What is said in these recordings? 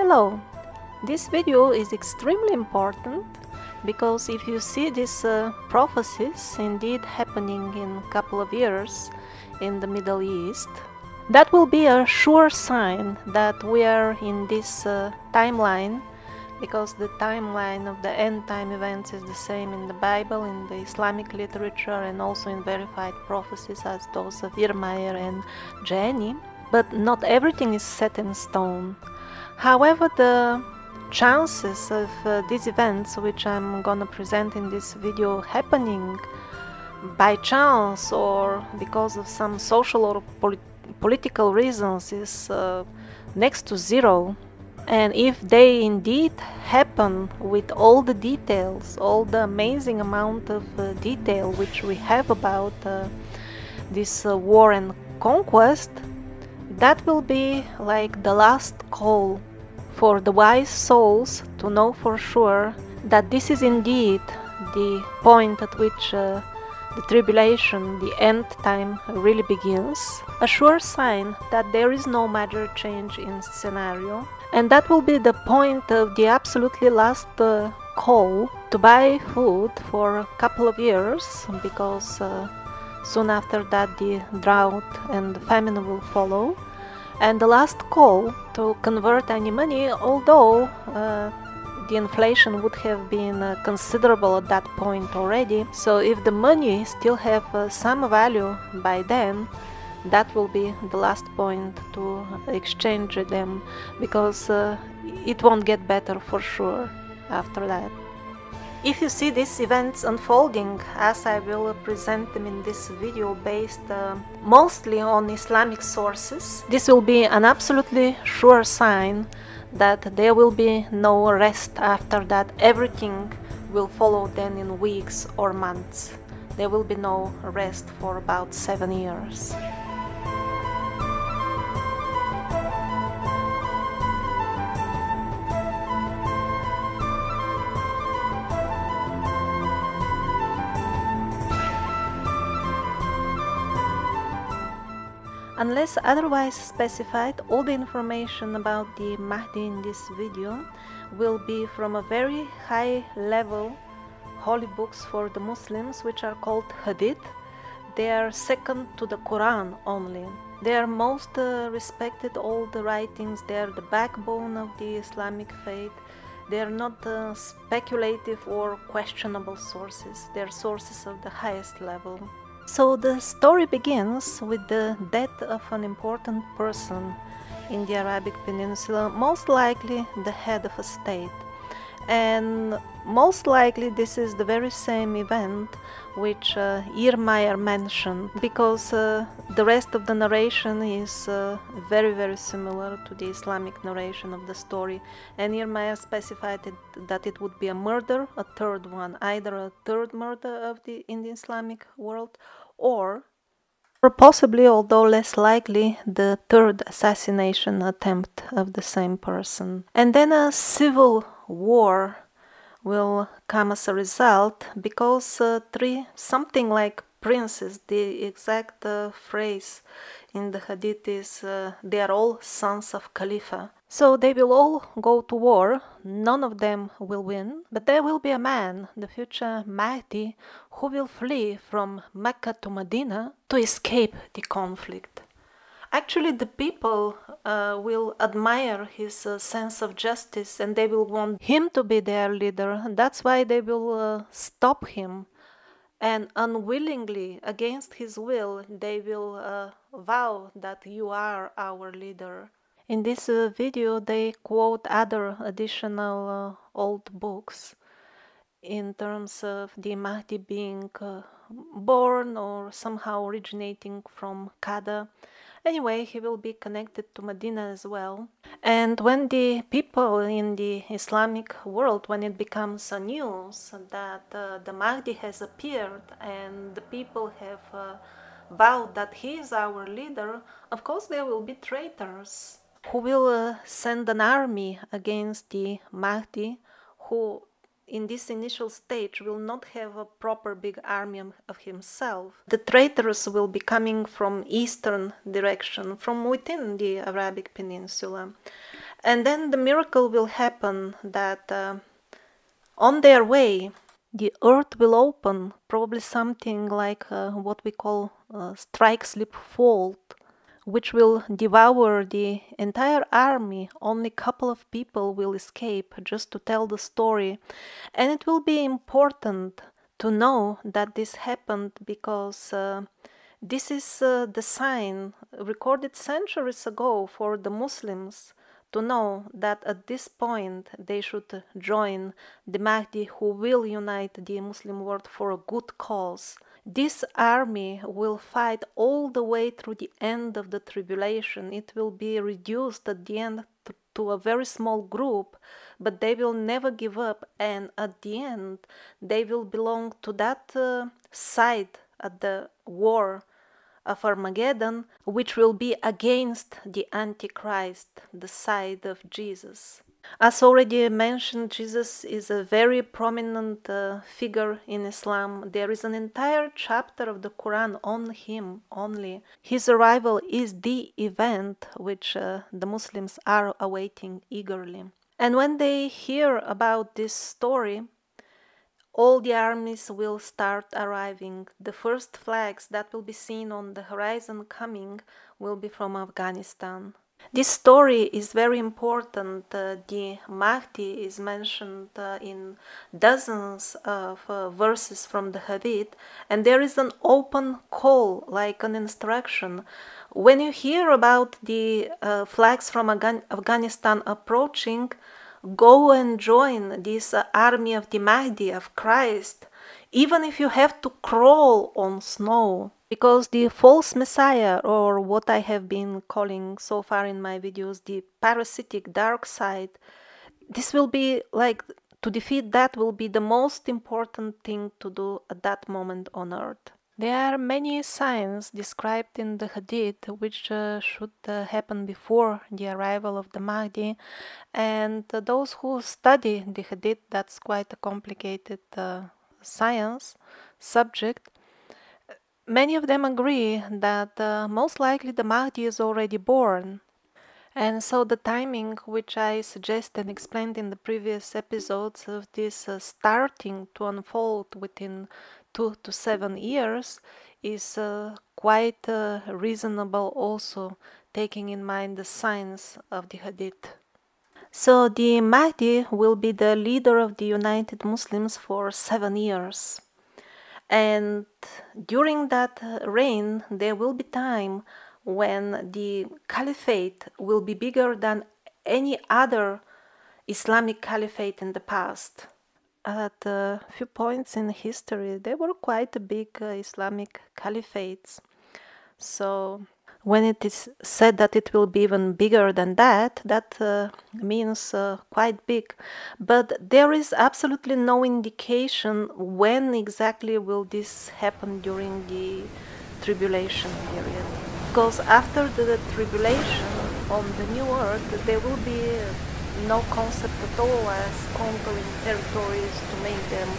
Hello! This video is extremely important because if you see these prophecies indeed happening in a couple of years in the Middle East, that will be a sure sign that we are in this timeline, because the timeline of the end time events is the same in the Bible, in the Islamic literature, and also in verified prophecies as those of Irmaier and Jenny. But not everything is set in stone. However, the chances of these events, which I'm gonna present in this video, happening by chance or because of some social or political reasons is next to zero. And if they indeed happen with all the details, all the amazing amount of detail which we have about this war and conquest, that will be like the last call for the wise souls to know for sure that this is indeed the point at which the tribulation, the end time, really begins. A sure sign that there is no major change in scenario. And that will be the point of the absolutely last call to buy food for a couple of years, because soon after that the drought and the famine will follow. And the last call to convert any money, although the inflation would have been considerable at that point already. So if the money still have some value by then, that will be the last point to exchange them, because it won't get better for sure after that. If you see these events unfolding as I will present them in this video, based mostly on Islamic sources, this will be an absolutely sure sign that there will be no rest after that. Everything will follow then in weeks or months. There will be no rest for about 7 years. Unless otherwise specified, all the information about the Mahdi in this video will be from a very high level holy books for the Muslims, which are called Hadith. They are second to the Quran only. They are most respected, all the writings. They are the backbone of the Islamic faith. They are not speculative or questionable sources. They are sources of the highest level. So the story begins with the death of an important person in the Arabic Peninsula, most likely the head of a state. And most likely this is the very same event which Irmaier mentioned, because the rest of the narration is very similar to the Islamic narration of the story. And Irmaier specified that it would be a murder, a third one, either a third murder in the Islamic world, or possibly, although less likely, the third assassination attempt of the same person. And then a civil war will come as a result, because something like princes, the exact phrase in the Hadith is they are all sons of Khalifa. So they will all go to war. None of them will win, but there will be a man, the future Mahdi, who will flee from Mecca to Medina to escape the conflict. Actually, the people will admire his sense of justice, and they will want him to be their leader. That's why they will stop him, and unwillingly, against his will, they will vow that you are our leader. In this video, they quote other additional old books in terms of the Mahdi being born or somehow originating from Kada. Anyway, he will be connected to Medina as well. And when the people in the Islamic world, when it becomes a news that the Mahdi has appeared and the people have vowed that he is our leader, of course there will be traitors who will send an army against the Mahdi, who in this initial stage will not have a proper big army of himself. The traitors will be coming from eastern direction, from within the Arabic Peninsula. And then the miracle will happen that on their way, the earth will open, probably something like what we call strike slip fault, which will devour the entire army. Only a couple of people will escape just to tell the story. And it will be important to know that this happened because this is the sign recorded centuries ago for the Muslims to know that at this point they should join the Mahdi, who will unite the Muslim world for a good cause. This army will fight all the way through the end of the tribulation. It will be reduced at the end to a very small group, but they will never give up, and at the end they will belong to that side at the war of Armageddon, which will be against the Antichrist, the side of Jesus. As already mentioned, Jesus is a very prominent figure in Islam. There is an entire chapter of the Quran on him only. His arrival is the event which the Muslims are awaiting eagerly. And when they hear about this story, all the armies will start arriving. The first flags that will be seen on the horizon coming will be from Afghanistan. This story is very important. The Mahdi is mentioned in dozens of verses from the Hadith, and there is an open call, like an instruction. When you hear about the flags from Afghanistan approaching, go and join this army of the Mahdi, of Christ, even if you have to crawl on snow. Because the false messiah, or what I have been calling so far in my videos, the parasitic dark side, this will be like, to defeat that will be the most important thing to do at that moment on earth. There are many signs described in the Hadith which should happen before the arrival of the Mahdi, and those who study the Hadith, that's quite a complicated science subject. Many of them agree that most likely the Mahdi is already born. And so the timing, which I suggested and explained in the previous episodes, of this starting to unfold within 2 to 7 years, is quite reasonable, also taking in mind the signs of the Hadith. So the Mahdi will be the leader of the United Muslims for 7 years. And during that reign, there will be time when the caliphate will be bigger than any other Islamic caliphate in the past. At a few points in history, there were quite big Islamic caliphates. So when it is said that it will be even bigger than that, that means quite big. But there is absolutely no indication when exactly will this happen during the tribulation period. Because after the tribulation on the new earth, there will be no concept at all as conquering territories to make them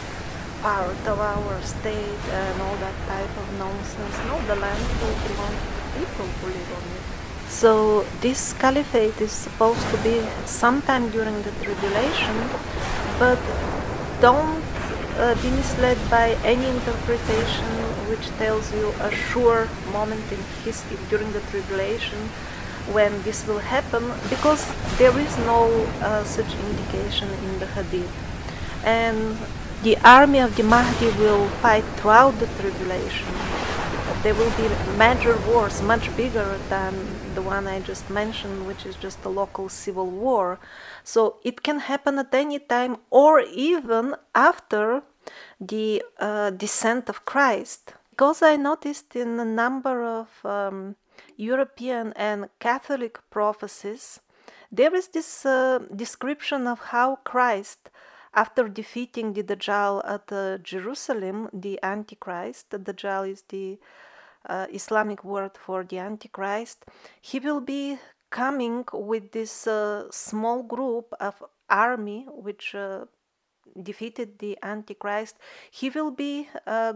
part of our state and all that type of nonsense. No, the land will belong to the people who live on it. So this caliphate is supposed to be sometime during the tribulation, but don't be misled by any interpretation which tells you a sure moment in history during the tribulation when this will happen, because there is no such indication in the Hadith. And the army of the Mahdi will fight throughout the tribulation. There will be major wars, much bigger than the one I just mentioned, which is just a local civil war. So it can happen at any time, or even after the descent of Christ. Because I noticed in a number of European and Catholic prophecies, there is this description of how Christ, after defeating the Dajjal at Jerusalem, the Antichrist, the Dajjal is the Islamic word for the Antichrist, he will be coming with this small group of army, which defeated the Antichrist, he will be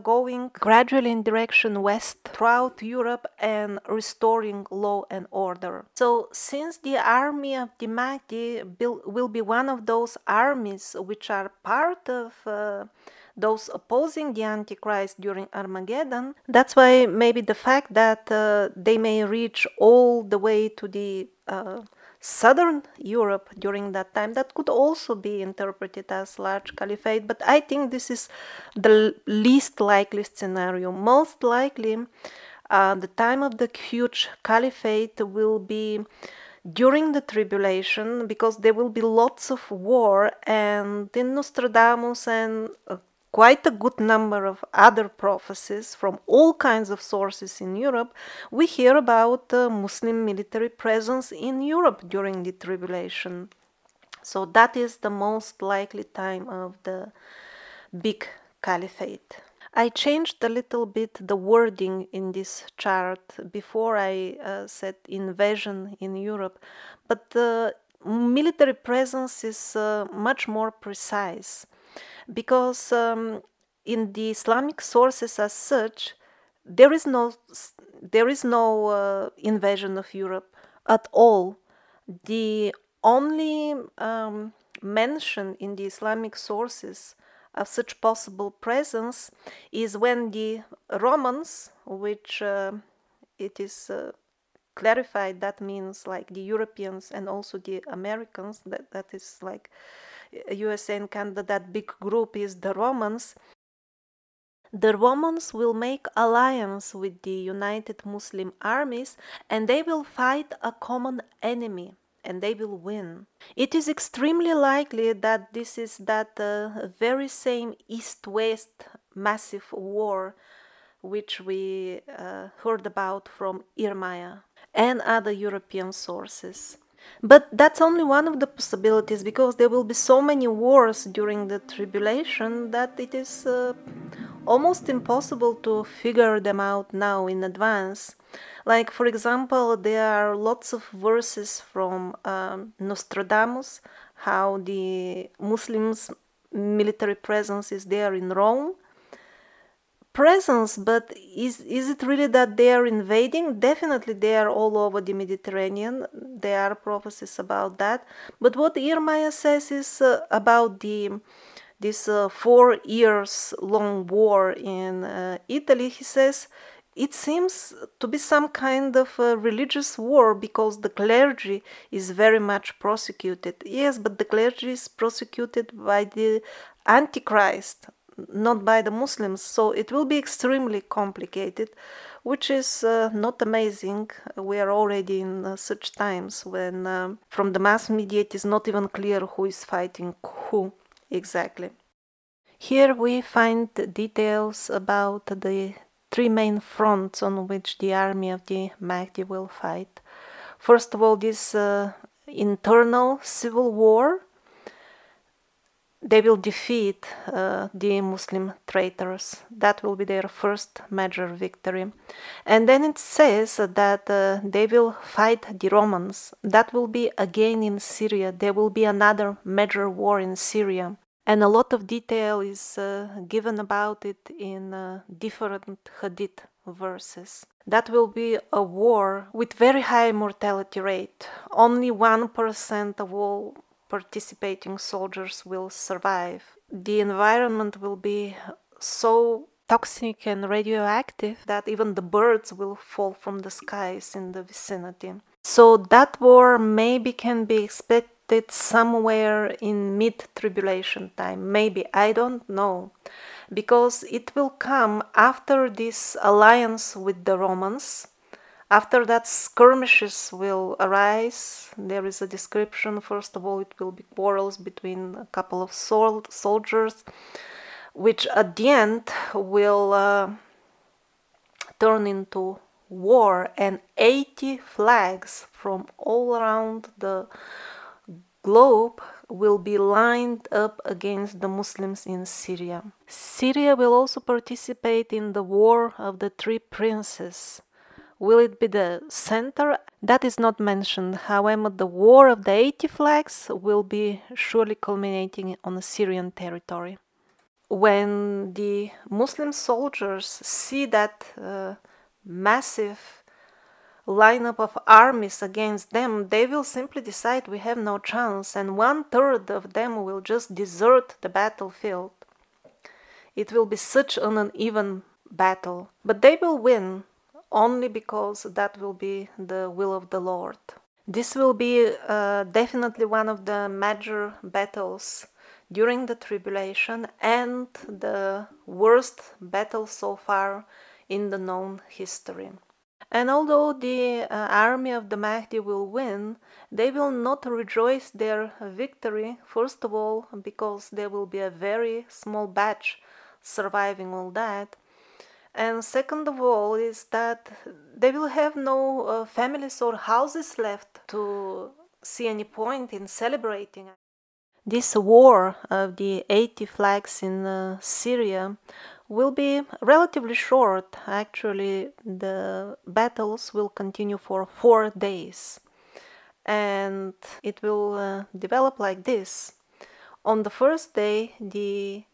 going gradually in direction west throughout Europe and restoring law and order. So since the army of the Mahdi will be one of those armies which are part of those opposing the Antichrist during Armageddon, that's why maybe the fact that they may reach all the way to the southern Europe during that time, that could also be interpreted as large caliphate, but I think this is the least likely scenario. Most likely, the time of the huge caliphate will be during the tribulation, because there will be lots of war, and in Nostradamus and quite a good number of other prophecies from all kinds of sources in Europe, we hear about Muslim military presence in Europe during the tribulation. So that is the most likely time of the big caliphate. I changed a little bit the wording in this chart. Before I said invasion in Europe, but the military presence is much more precise, because in the Islamic sources as such, there is no invasion of Europe at all. The only mention in the Islamic sources of such possible presence is when the Romans, which it is clarified, that means like the Europeans and also the Americans, that is like USA and Canada, that big group is the Romans. The Romans will make alliance with the United Muslim armies, and they will fight a common enemy, and they will win. It is extremely likely that this is that very same East-West massive war which we heard about from Jeremiah and other European sources. But that's only one of the possibilities, because there will be so many wars during the tribulation that it is almost impossible to figure them out now in advance. Like, for example, there are lots of verses from Nostradamus, how the Muslims' military presence is there in Rome. Presence, but is it really that they are invading? Definitely they are all over the Mediterranean. There are prophecies about that. But what Jeremiah says is about this 4 years long war in Italy. He says it seems to be some kind of a religious war, because the clergy is very much prosecuted. Yes, but the clergy is prosecuted by the Antichrist, not by the Muslims, so it will be extremely complicated, which is not amazing. We are already in such times when from the mass media it is not even clear who is fighting who exactly. Here we find details about the 3 main fronts on which the army of the Mahdi will fight. First of all, this internal civil war. They will defeat the Muslim traitors. That will be their first major victory. And then it says that they will fight the Romans. That will be again in Syria. There will be another major war in Syria. And a lot of detail is given about it in different Hadith verses. That will be a war with very high mortality rate. Only 1% of all participating soldiers will survive. The environment will be so toxic and radioactive that even the birds will fall from the skies in the vicinity. So that war maybe can be expected somewhere in mid-tribulation time. Maybe, I don't know. Because it will come after this alliance with the Romans. After that, skirmishes will arise. There is a description. First of all, it will be quarrels between a couple of soldiers, which at the end will turn into war, and 80 flags from all around the globe will be lined up against the Muslims in Syria. Syria will also participate in the War of the Three Princes, Will it be the center? That is not mentioned. However, the war of the 80 flags will be surely culminating on Syrian territory. When the Muslim soldiers see that massive lineup of armies against them, they will simply decide we have no chance, and 1/3 of them will just desert the battlefield. It will be such an uneven battle, but they will win only because that will be the will of the Lord. This will be definitely one of the major battles during the tribulation and the worst battle so far in the known history. And although the army of the Mahdi will win, they will not rejoice their victory, first of all because there will be a very small batch surviving all that, and second of all is that they will have no families or houses left to see any point in celebrating. This war of the 80 flags in Syria will be relatively short. Actually, the battles will continue for 4 days, and it will develop like this. On the first day, the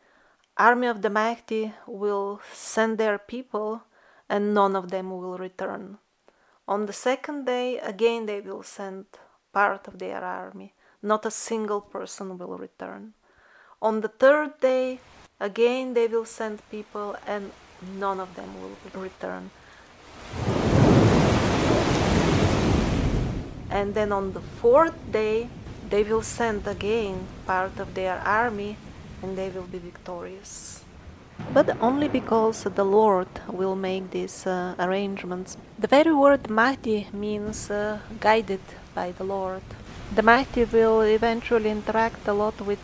army of the Mahdi will send their people, and none of them will return. On the second day, again they will send part of their army. Not a single person will return. On the third day, again they will send people, and none of them will return. And then on the fourth day, they will send again part of their army, and they will be victorious. But only because the Lord will make these arrangements. The very word Mahdi means guided by the Lord. The Mahdi will eventually interact a lot with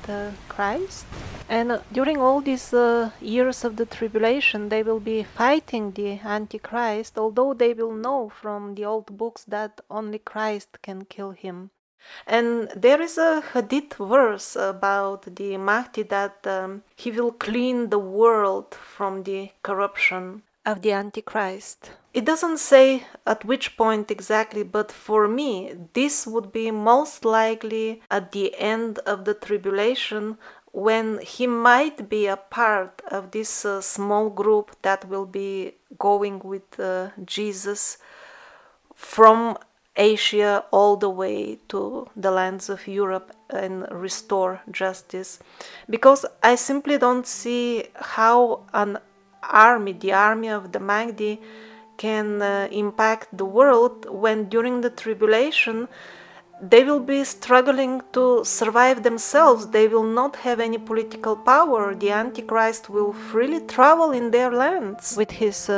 Christ, and during all these years of the tribulation they will be fighting the Antichrist, although they will know from the old books that only Christ can kill him. And there is a hadith verse about the Mahdi that he will clean the world from the corruption of the Antichrist. It doesn't say at which point exactly, but for me this would be most likely at the end of the tribulation, when he might be a part of this small group that will be going with Jesus from Asia all the way to the lands of Europe and restore justice. Because I simply don't see how an army, the army of the Mahdi, can impact the world when during the tribulation they will be struggling to survive themselves. They will not have any political power. The Antichrist will freely travel in their lands with his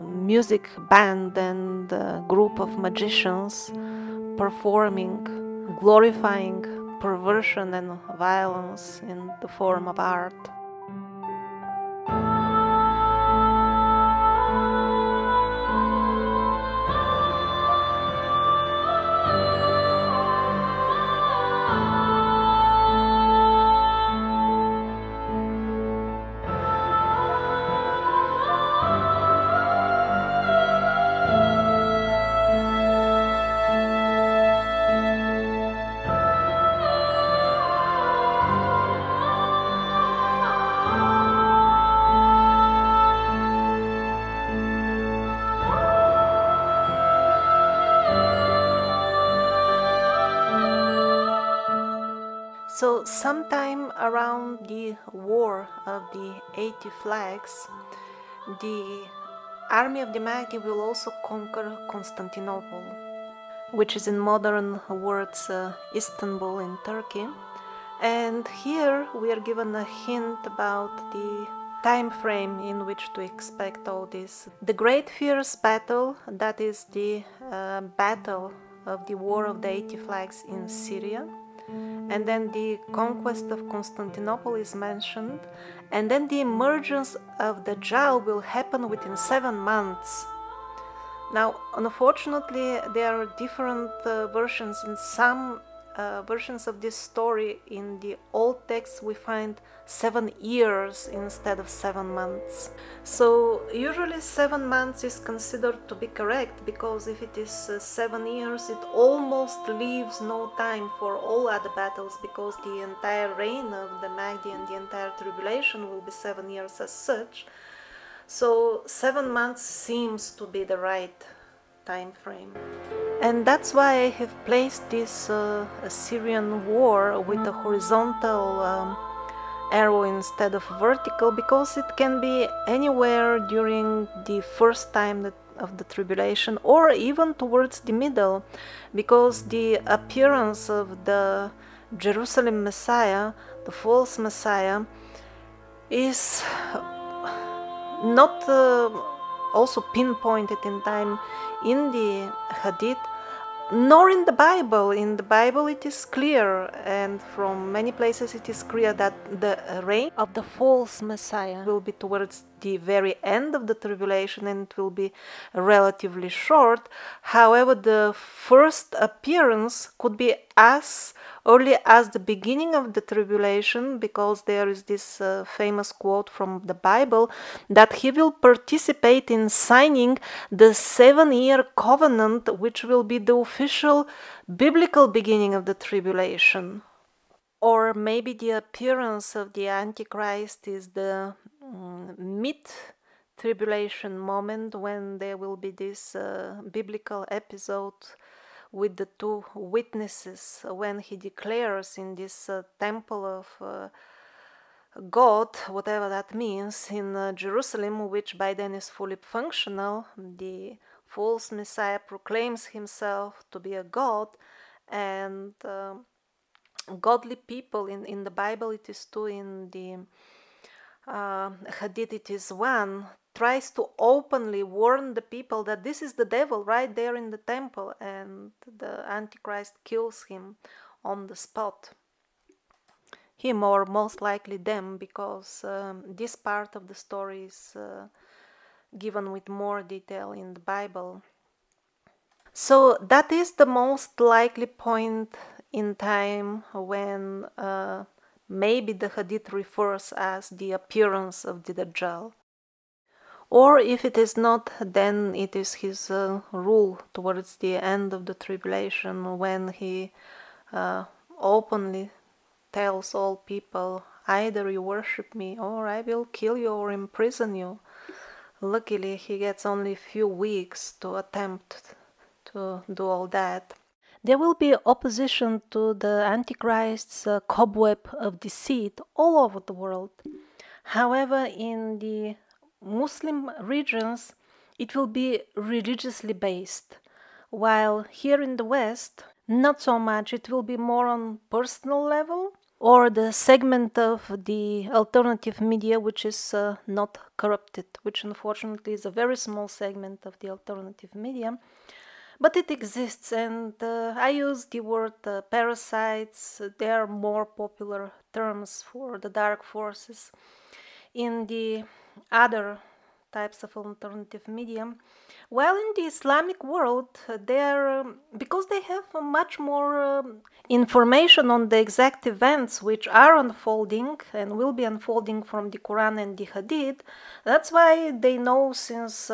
music band and group of magicians performing, glorifying perversion and violence in the form of art. So sometime around the war of the 80 flags, the army of the Mahdi will also conquer Constantinople, which is in modern words Istanbul in Turkey. And here we are given a hint about the time frame in which to expect all this. The Great Fierce Battle, that is the battle of the War of the 80 Flags in Syria. And then the conquest of Constantinople is mentioned, and then the emergence of the Dajjal will happen within 7 months. Now, unfortunately, there are different versions. In some versions of this story, in the old text we find 7 years instead of 7 months. So usually 7 months is considered to be correct, because if it is 7 years, it almost leaves no time for all other battles, because the entire reign of the Mahdi and the entire tribulation will be 7 years as such. So 7 months seems to be the right time frame. And that's why I have placed this Assyrian war with a horizontal arrow instead of vertical, because it can be anywhere during the first time of the tribulation, or even towards the middle, because the appearance of the Jerusalem Messiah, the false Messiah, is not also pinpointed in time in the Hadith, nor in the Bible. In the Bible it is clear, and from many places it is clear, that the reign of the false Messiah will be towards the very end of the tribulation, and it will be relatively short. However, the first appearance could be as early as the beginning of the tribulation, because there is this famous quote from the Bible that he will participate in signing the 7-year covenant, which will be the official biblical beginning of the tribulation. Or maybe the appearance of the Antichrist is the mid-tribulation moment, when there will be this biblical episode with the 2 witnesses, when he declares in this temple of God, whatever that means, in Jerusalem, which by then is fully functional. The false Messiah proclaims himself to be a god, and godly people in the Bible it is 2, in the Hadith it is 1, tries to openly warn the people that this is the devil right there in the temple, and the Antichrist kills him on the spot. Him, or most likely them, because this part of the story is given with more detail in the Bible. So that is the most likely point in time when maybe the Hadith refers as the appearance of the Dajjal. Or if it is not, then it is his rule towards the end of the tribulation, when he openly tells all people, either you worship me, or I will kill you or imprison you. Luckily, he gets only a few weeks to attempt to do all that. There will be opposition to the Antichrist's cobweb of deceit all over the world. However, in the Muslim regions, it will be religiously based, while here in the West, not so much. It will be more on personal level, or the segment of the alternative media which is not corrupted, which unfortunately is a very small segment of the alternative media. But it exists, and I use the word parasites. They are more popular terms for the dark forces in the other types of alternative media. While in the Islamic world, because they have much more information on the exact events which are unfolding and will be unfolding from the Quran and the Hadith, that's why they know since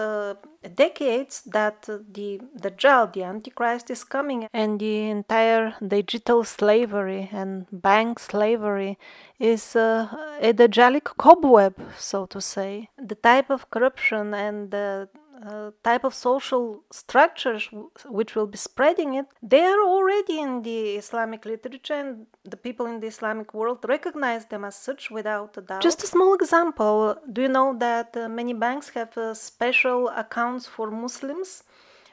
decades that the Dajjal, the Antichrist, is coming, and the entire digital slavery and bank slavery is a Dajjalic cobweb, so to say. The type of corruption and the type of social structures which will be spreading it, they are already in the Islamic literature, and the people in the Islamic world recognize them as such without a doubt. Just a small example, do you know that many banks have special accounts for Muslims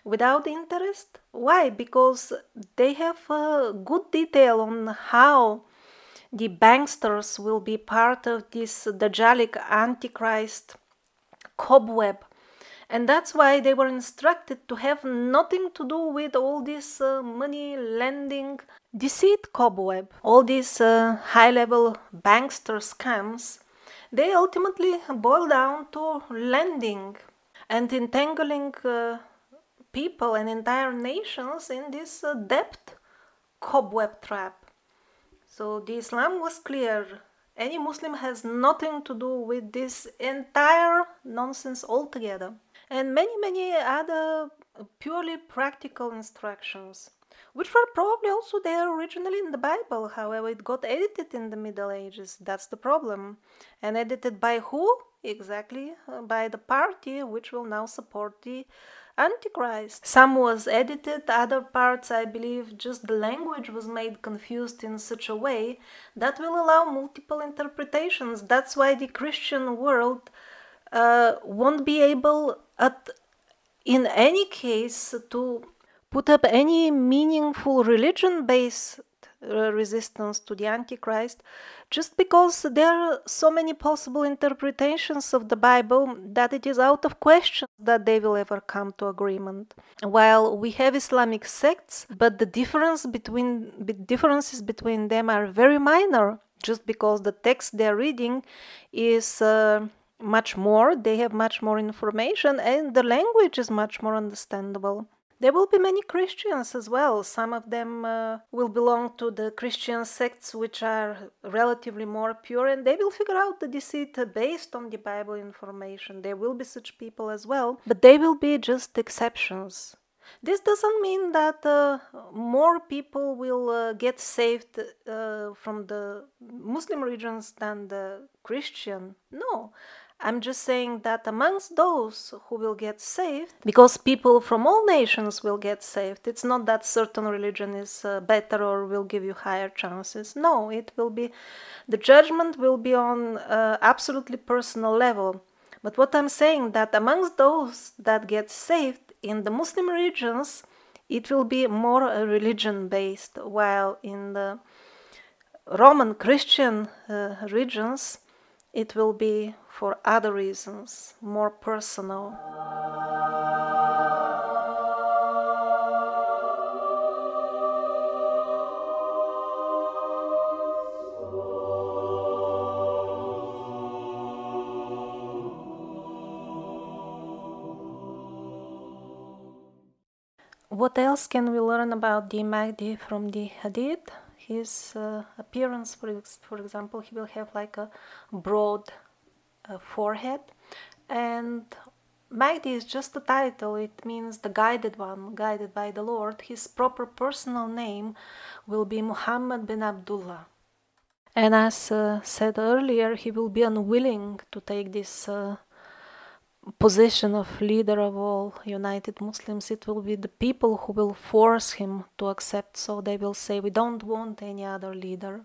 without interest? Why? Because they have good detail on how the banksters will be part of this Dajjalic Antichrist cobweb. And that's why they were instructed to have nothing to do with all this money lending deceit cobweb. All these high-level bankster scams, they ultimately boil down to lending and entangling people and entire nations in this debt cobweb trap. So the Islam was clear. Any Muslim has nothing to do with this entire nonsense altogether. And many other purely practical instructions, which were probably also there originally in the Bible. However, it got edited in the Middle Ages. That's the problem. And edited by who? Exactly, by the party which will now support the Antichrist. Some was edited, other parts, I believe, just the language was made confused in such a way that will allow multiple interpretations. That's why the Christian world won't be able in any case to put up any meaningful religion-based resistance to the Antichrist, just because there are so many possible interpretations of the Bible that it is out of question that they will ever come to agreement. While we have Islamic sects, but the differences between them are very minor, just because the text they're reading is much more, they have much more information, and the language is much more understandable. There will be many Christians as well. Some of them will belong to the Christian sects which are relatively more pure, and they will figure out the deceit based on the Bible information. There will be such people as well, but they will be just exceptions. This doesn't mean that more people will get saved from the Muslim regions than the Christian. No. I'm just saying that amongst those who will get saved, because people from all nations will get saved, it's not that certain religion is better or will give you higher chances. No, it will be, the judgment will be on absolutely personal level. But what I'm saying, that amongst those that get saved in the Muslim regions, it will be more religion-based, while in the Roman Christian regions, it will be for other reasons, more personal. What else can we learn about the Mahdi from the Hadith? His appearance, for example, he will have like a broad forehead, and Mahdi is just a title. It means the guided one, guided by the Lord. His proper personal name will be Muhammad bin Abdullah. And as said earlier, he will be unwilling to take this position of leader of all united Muslims. It will be the people who will force him to accept. So they will say, we don't want any other leader.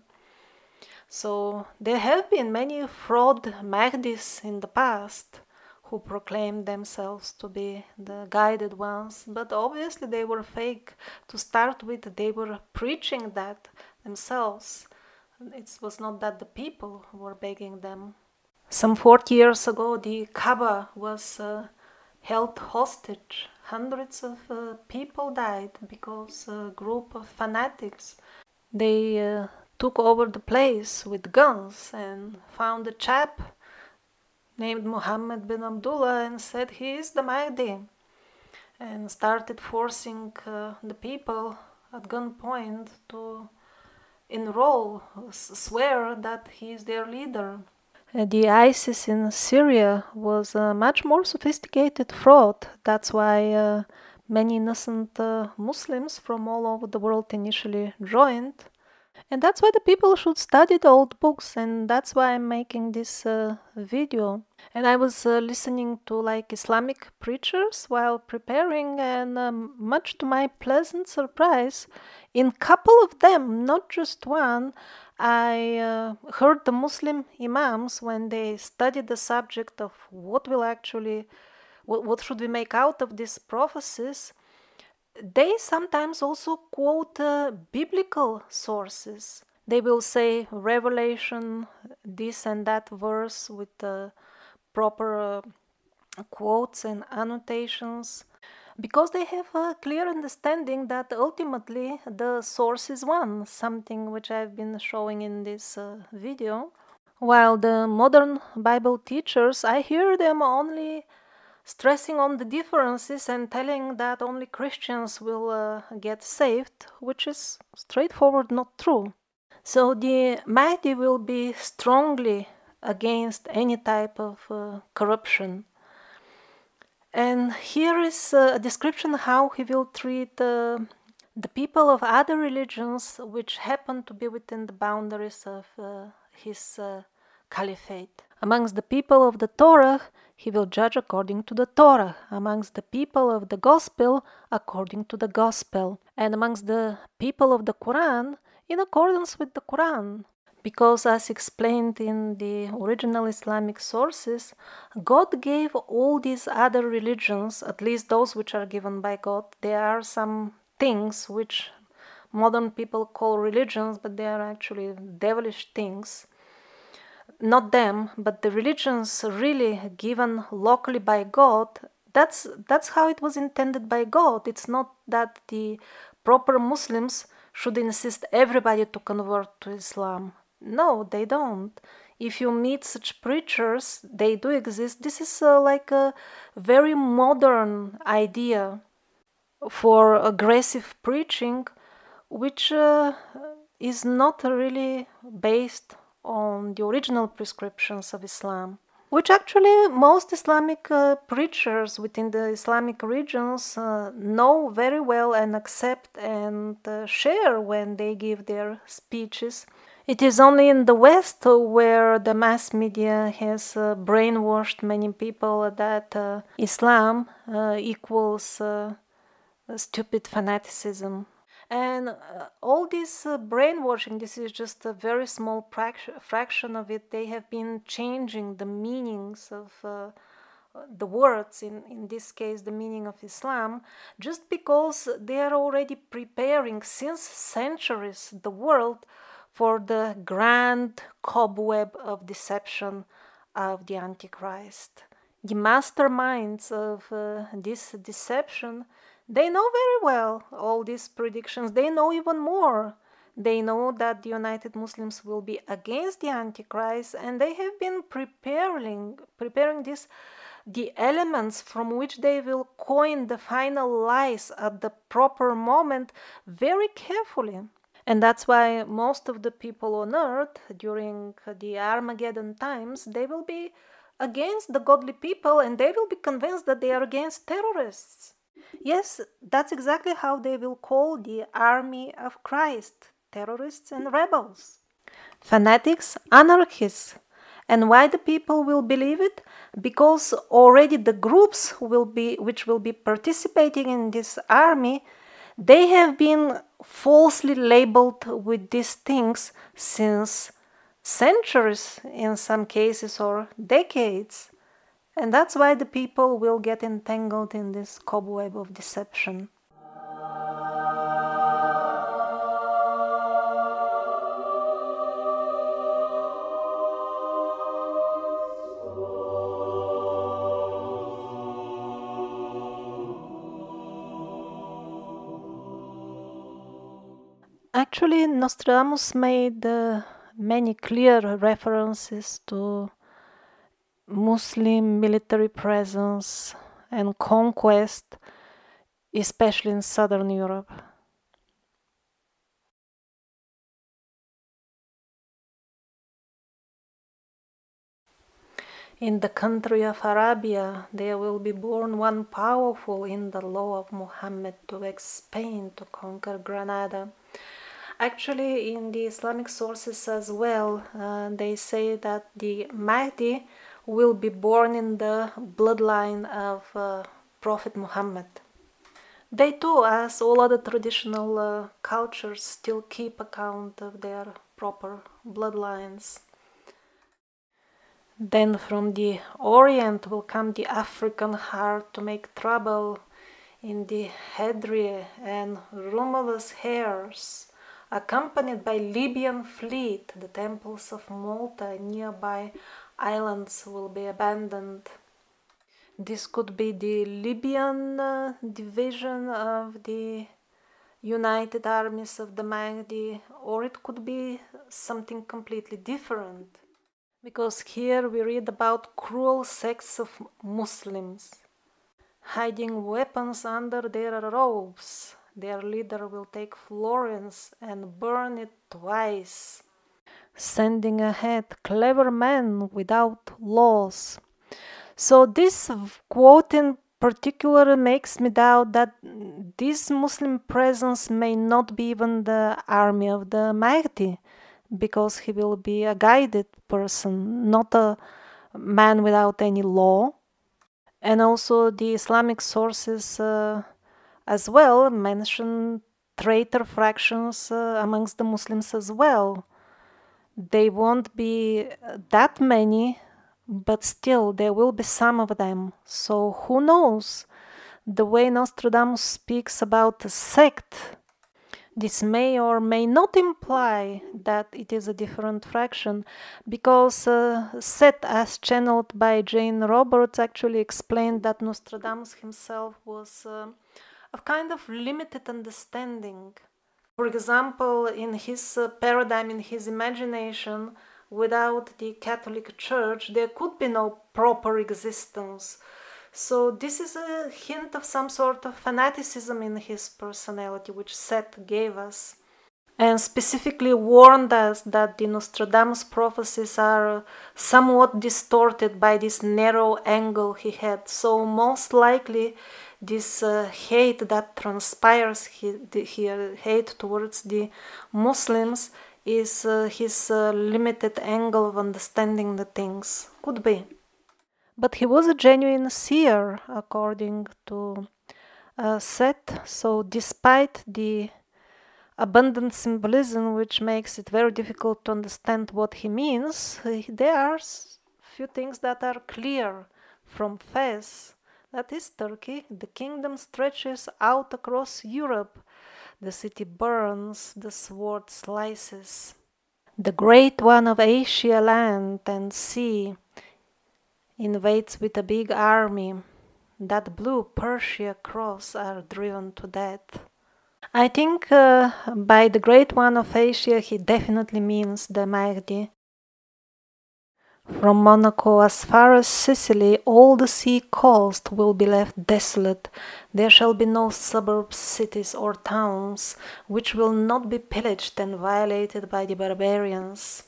So there have been many fraud Mahdis in the past who proclaimed themselves to be the guided ones, but obviously they were fake to start with. They were preaching that themselves. It was not that the people were begging them. Some 40 years ago, the Kaaba was held hostage. Hundreds of people died because a group of fanatics, they took over the place with guns and found a chap named Muhammad bin Abdullah and said he is the Mahdi, and started forcing the people at gunpoint to enroll, swear that he is their leader. The ISIS in Syria was a much more sophisticated fraud. That's why many innocent Muslims from all over the world initially joined. And that's why the people should study the old books, and that's why I'm making this video. And I was listening to like Islamic preachers while preparing, and much to my pleasant surprise, in couple of them, not just one, I heard the Muslim imams, when they studied the subject of what should we make out of these prophecies, they sometimes also quote biblical sources. They will say Revelation, this and that verse with proper quotes and annotations, because they have a clear understanding that ultimately the source is one, something which I've been showing in this video. While the modern Bible teachers, I hear them only stressing on the differences and telling that only Christians will get saved, which is straightforward not true. So the Mahdi will be strongly against any type of corruption. And here is a description how he will treat the people of other religions which happen to be within the boundaries of his caliphate. Amongst the people of the Torah, he will judge according to the Torah. Amongst the people of the Gospel, according to the Gospel. And amongst the people of the Quran, in accordance with the Quran. Because, as explained in the original Islamic sources, God gave all these other religions, at least those which are given by God. There are some things which modern people call religions, but they are actually devilish things. Not them, but the religions really given locally by God. That's how it was intended by God. It's not that the proper Muslims should insist everybody to convert to Islam. No, they don't. If you meet such preachers, they do exist. This is like a very modern idea for aggressive preaching, which is not really based on the original prescriptions of Islam, which actually most Islamic preachers within the Islamic regions know very well and accept and share when they give their speeches. It is only in the West where the mass media has brainwashed many people that Islam equals stupid fanaticism. And all this brainwashing, this is just a very small fraction of it. They have been changing the meanings of the words, in this case the meaning of Islam, just because they are already preparing since centuries the world for the grand cobweb of deception of the Antichrist. The masterminds of this deception, they know very well all these predictions. They know even more. They know that the United Muslims will be against the Antichrist, and they have been preparing the elements from which they will coin the final lies at the proper moment very carefully. And that's why most of the people on earth during the Armageddon times, they will be against the godly people, and they will be convinced that they are against terrorists. Yes, that's exactly how they will call the army of Christ, terrorists and rebels, fanatics, anarchists. And why the people will believe it? Because already the groups which will be participating in this army, they have been falsely labeled with these things since centuries in some cases, or decades. And that's why the people will get entangled in this cobweb of deception. Actually, Nostradamus made many clear references to Muslim military presence and conquest, especially in southern Europe. In the country of Arabia, there will be born one powerful in the law of Muhammad to vex Spain, to conquer Granada. Actually, in the Islamic sources as well, they say that the Mahdi will be born in the bloodline of Prophet Muhammad. They too, as all other traditional cultures, still keep account of their proper bloodlines. Then from the Orient will come the African heart to make trouble in the Hadri and Romulus hairs, accompanied by Libyan fleet. The temples of Malta and nearby islands will be abandoned. This could be the Libyan division of the United Armies of the Mahdi, or it could be something completely different. Because here we read about cruel sects of Muslims. hiding weapons under their robes. Their leader will take Florence and burn it twice, sending ahead clever men without laws. So this quote in particular makes me doubt that this Muslim presence may not be even the army of the Mahdi, because he will be a guided person, not a man without any law. And also the Islamic sources as well mention traitor fractions amongst the Muslims as well. They won't be that many, but still there will be some of them. So who knows? The way Nostradamus speaks about a sect, this may or may not imply that it is a different fraction, because Seth, as channeled by Jane Roberts, actually explained that Nostradamus himself was of kind of limited understanding. For example, in his paradigm, in his imagination, without the Catholic Church, there could be no proper existence. So this is a hint of some sort of fanaticism in his personality, which Seth gave us, and specifically warned us that the Nostradamus prophecies are somewhat distorted by this narrow angle he had. So most likely this hate that transpires here, hate towards the Muslims, is his limited angle of understanding the things. Could be. But he was a genuine seer, according to Seth. So despite the abundant symbolism, which makes it very difficult to understand what he means, there are few things that are clear. From Fez, that is Turkey, the kingdom stretches out across Europe. The city burns, the sword slices. The great one of Asia, land and sea, invades with a big army. That blue Persia cross are driven to death. I think by the great one of Asia he definitely means the Mahdi. From Monaco as far as Sicily, all the sea coast will be left desolate. There shall be no suburbs, cities, or towns which will not be pillaged and violated by the barbarians.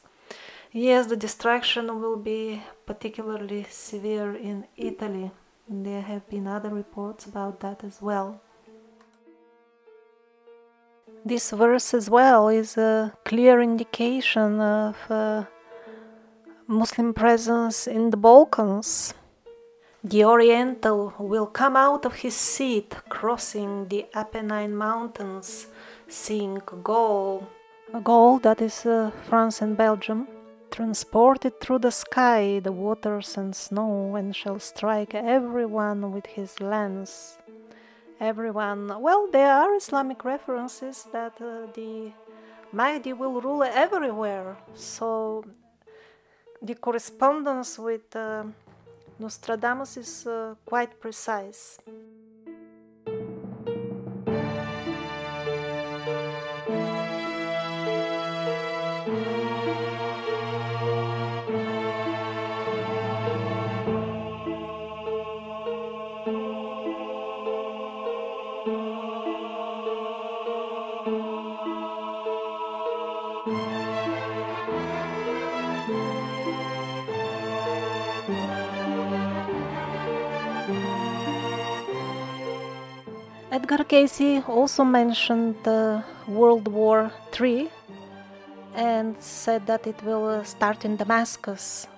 Yes, the destruction will be particularly severe in Italy. There have been other reports about that as well. This verse as well is a clear indication of Muslim presence in the Balkans. The Oriental will come out of his seat, crossing the Apennine Mountains, seeing Gaul. A Gaul, that is France and Belgium, transported through the sky, the waters and snow, and shall strike everyone with his lance. Everyone, well, there are Islamic references that the Mahdi will rule everywhere, so the correspondence with Nostradamus is quite precise. Edgar Casey also mentioned World War III and said that it will start in Damascus.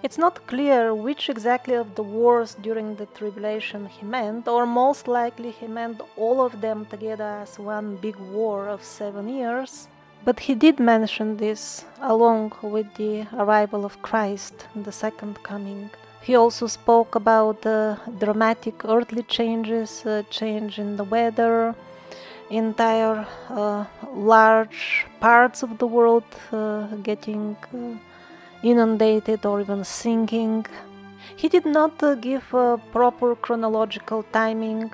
It's not clear which exactly of the wars during the tribulation he meant, or most likely he meant all of them together as one big war of 7 years. But he did mention this along with the arrival of Christ, the second coming. He also spoke about dramatic earthly changes, change in the weather, entire large parts of the world getting inundated or even sinking. He did not give a proper chronological timing,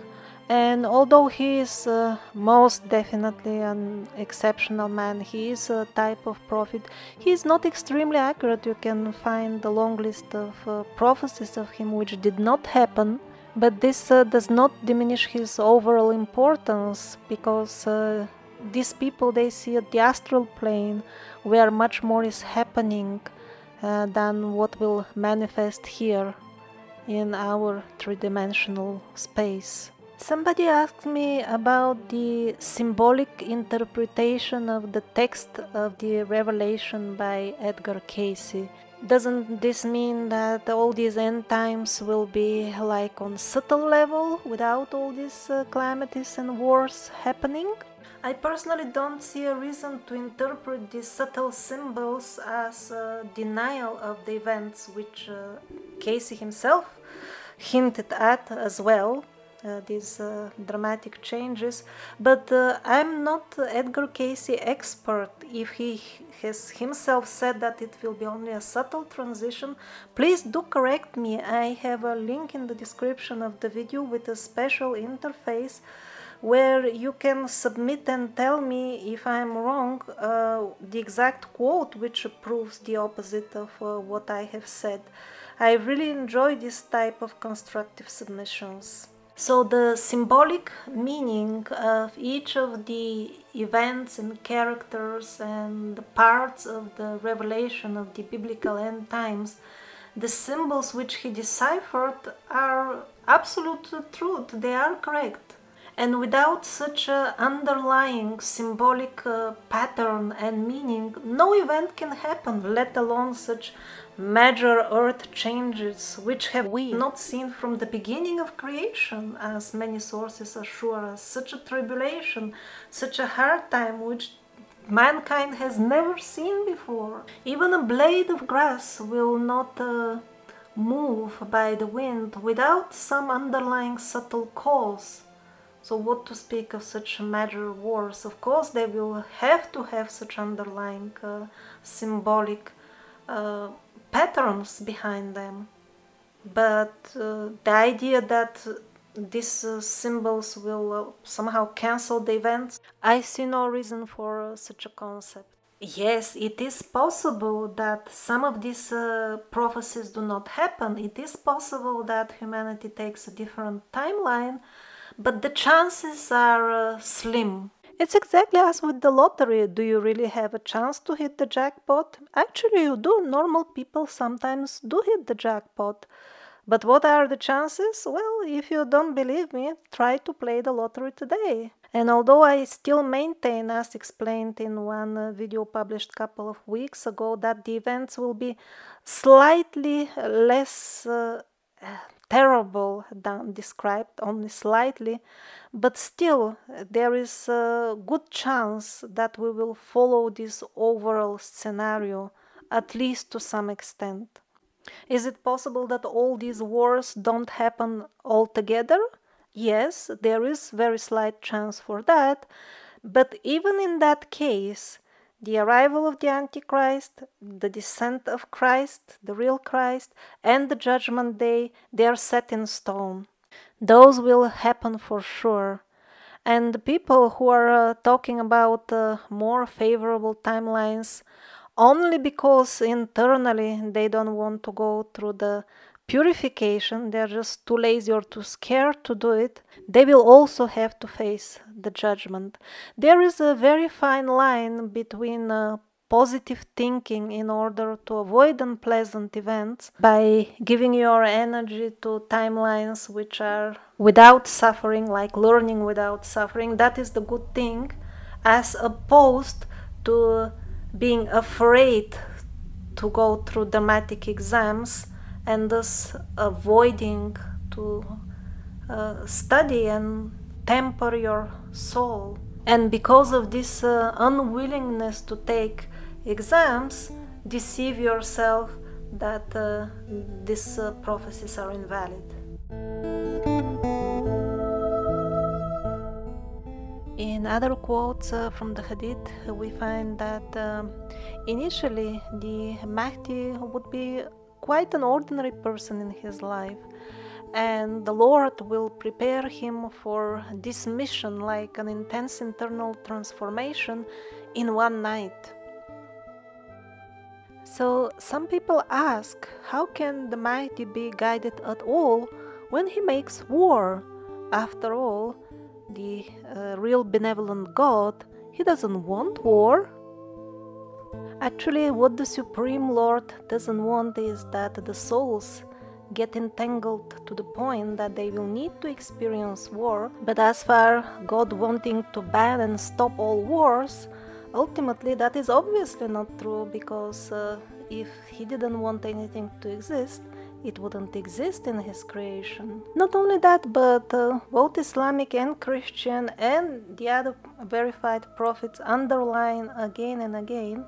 and although he is most definitely an exceptional man, he is a type of prophet, he is not extremely accurate. You can find a long list of prophecies of him which did not happen, But this does not diminish his overall importance, because these people, they see at the astral plane where much more is happening than what will manifest here in our three-dimensional space. Somebody asked me about the symbolic interpretation of the text of the Revelation by Edgar Casey. Doesn't this mean that all these end times will be like on subtle level without all these calamities and wars happening? I personally don't see a reason to interpret these subtle symbols as a denial of the events, which Casey himself hinted at as well, these dramatic changes. But I'm not Edgar Casey expert. If he has himself said that it will be only a subtle transition, please do correct me. I have a link in the description of the video with a special interface where you can submit and tell me if I'm wrong, the exact quote which proves the opposite of what I have said. I really enjoy this type of constructive submissions. So the symbolic meaning of each of the events and characters and the parts of the revelation of the biblical end times, the symbols which he deciphered are absolute truth, they are correct. And without such an underlying symbolic pattern and meaning, no event can happen, let alone such major earth changes, which have we not seen from the beginning of creation, as many sources assure us. Such a tribulation, such a hard time, which mankind has never seen before. Even a blade of grass will not move by the wind without some underlying subtle cause. So what to speak of such major wars? Of course they will have to have such underlying symbolic patterns behind them. But the idea that these symbols will somehow cancel the events, I see no reason for such a concept. Yes, it is possible that some of these prophecies do not happen. It is possible that humanity takes a different timeline, but the chances are slim. It's exactly as with the lottery. Do you really have a chance to hit the jackpot? Actually, you do. Normal people sometimes do hit the jackpot. But what are the chances? Well, if you don't believe me, try to play the lottery today. And although I still maintain, as explained in one video published a couple of weeks ago, that the events will be slightly less terrible than described, only slightly, but still there is a good chance that we will follow this overall scenario, at least to some extent. Is it possible that all these wars don't happen altogether? Yes, there is very slight chance for that, but even in that case, the arrival of the Antichrist, the descent of Christ, the real Christ, and the Judgment Day, they are set in stone. Those will happen for sure. And the people who are talking about more favorable timelines only because internally they don't want to go through the purification, they're just too lazy or too scared to do it, they will also have to face the judgment. There is a very fine line between positive thinking in order to avoid unpleasant events by giving your energy to timelines which are without suffering, like learning without suffering. That is the good thing, as opposed to being afraid to go through dramatic exams and thus avoiding to study and temper your soul. And because of this unwillingness to take exams, deceive yourself that these prophecies are invalid. In other quotes from the Hadith, we find that initially the Mahdi would be quite an ordinary person in his life, and the Lord will prepare him for this mission like an intense internal transformation in one night. So some people ask, how can the Mahdi be guided at all when he makes war. After all, the real benevolent God, he doesn't want war. Actually, what the Supreme Lord doesn't want is that the souls get entangled to the point that they will need to experience war. But as far God wanting to ban and stop all wars, ultimately that is obviously not true, because if he didn't want anything to exist, it wouldn't exist in his creation. Not only that, but both Islamic and Christian and the other verified prophets underline again and again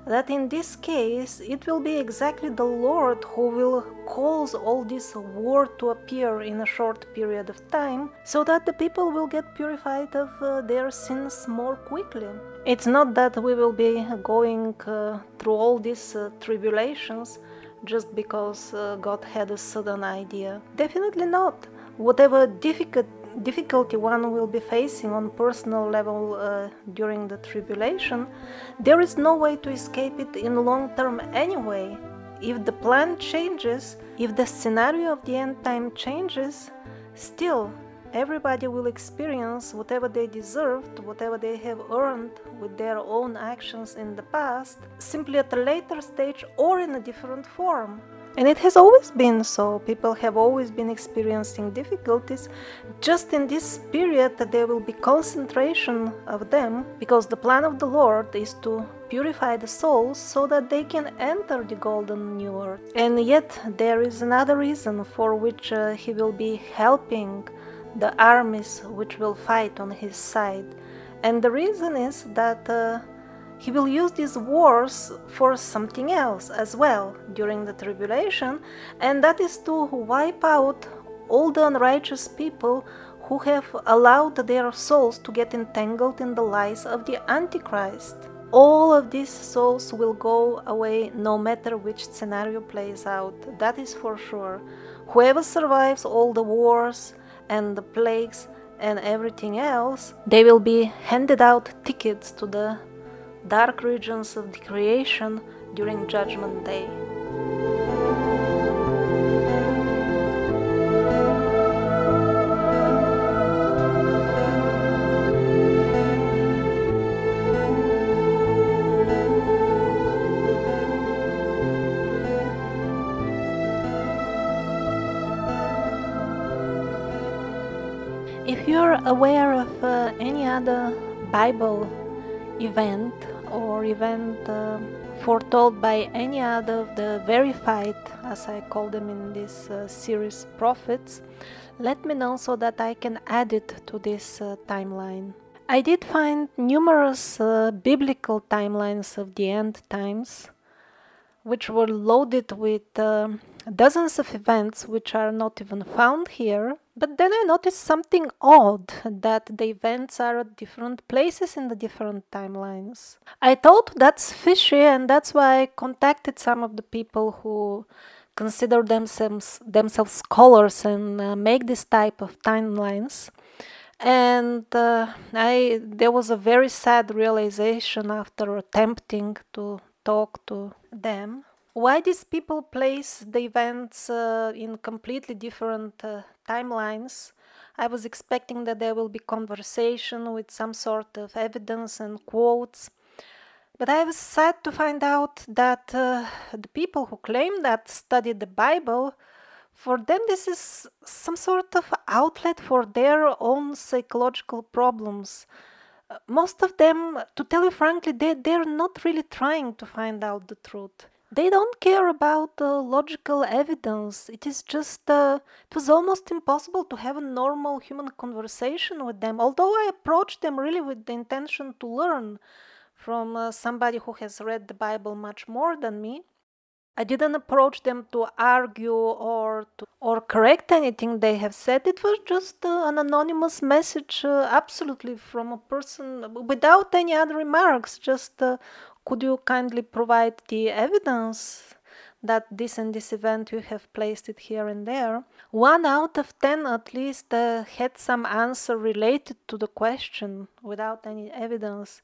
that in this case it will be exactly the Lord who will cause all this war to appear in a short period of time, so that the people will get purified of their sins more quickly. It's not that we will be going through all these tribulations just because God had a sudden idea. Definitely not. Whatever difficulty one will be facing on personal level during the tribulation, there is no way to escape it in long term anyway. If the plan changes, if the scenario of the end time changes, still everybody will experience whatever they deserved, whatever they have earned with their own actions in the past, simply at a later stage or in a different form. And it has always been so. People have always been experiencing difficulties. Just in this period that there will be concentration of them, because the plan of the Lord is to purify the souls so that they can enter the golden new earth. And yet there is another reason for which he will be helping the armies which will fight on his side. And the reason is that he will use these wars for something else as well during the tribulation, and that is to wipe out all the unrighteous people who have allowed their souls to get entangled in the lies of the Antichrist. All of these souls will go away no matter which scenario plays out, that is for sure. Whoever survives all the wars and the plagues and everything else, they will be handed out tickets to the dark regions of the creation during Judgment Day. If you're aware of any other Bible event or event foretold by any other of the verified, as I call them in this series, prophets, let me know so that I can add it to this timeline. I did find numerous biblical timelines of the end times, which were loaded with dozens of events which are not even found here. But then I noticed something odd, that the events are at different places in the different timelines. I thought that's fishy, and that's why I contacted some of the people who consider themselves scholars and make this type of timelines. And there was a very sad realization after attempting to talk to them. Why these people place the events in completely different timelines? I was expecting that there will be conversation with some sort of evidence and quotes. But I was sad to find out that the people who claim that study the Bible, for them this is some sort of outlet for their own psychological problems. Most of them, to tell you frankly, they're not really trying to find out the truth. They don't care about logical evidence. It is just, it was almost impossible to have a normal human conversation with them, although I approached them really with the intention to learn from somebody who has read the Bible much more than me. I didn't approach them to argue or correct anything they have said. It was just an anonymous message, absolutely from a person without any other remarks. Just could you kindly provide the evidence that this and this event you have placed it here and there? 1 out of 10 at least had some answer related to the question without any evidence.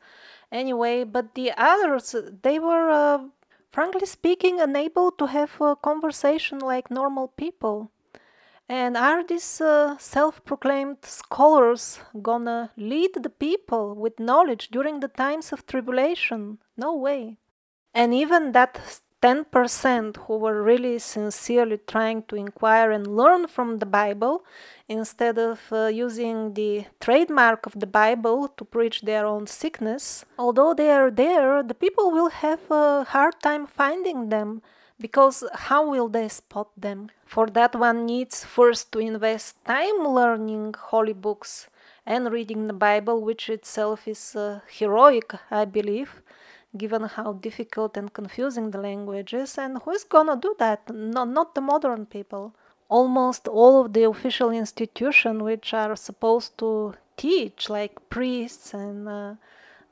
Anyway, but the others, they were frankly speaking, unable to have a conversation like normal people. And are these self-proclaimed scholars gonna lead the people with knowledge during the times of tribulation? No way. And even that 10% who were really sincerely trying to inquire and learn from the Bible, instead of using the trademark of the Bible to preach their own sickness, although they are there, the people will have a hard time finding them, because how will they spot them? For that, one needs first to invest time learning holy books and reading the Bible, which itself is heroic, I believe, given how difficult and confusing the language is. And who is gonna do that? No, not the modern people. Almost all of the official institutions which are supposed to teach, like priests and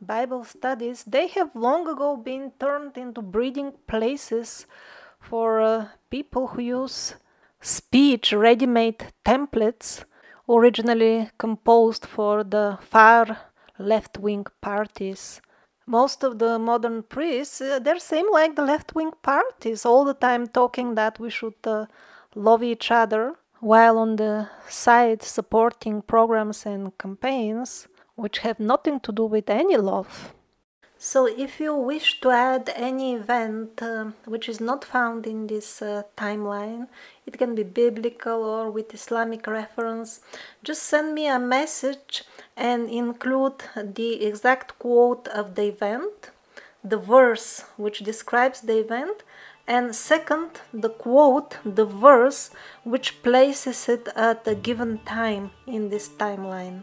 Bible studies, they have long ago been turned into breeding places for people who use speech ready-made templates originally composed for the far left-wing parties. Most of the modern priests, they seem like the left-wing parties, all the time talking that we should love each other, while on the side supporting programs and campaigns which have nothing to do with any love. So if you wish to add any event which is not found in this timeline, it can be biblical or with Islamic reference, just send me a message and include the exact quote of the event, the verse which describes the event, and second, the quote, the verse which places it at a given time in this timeline.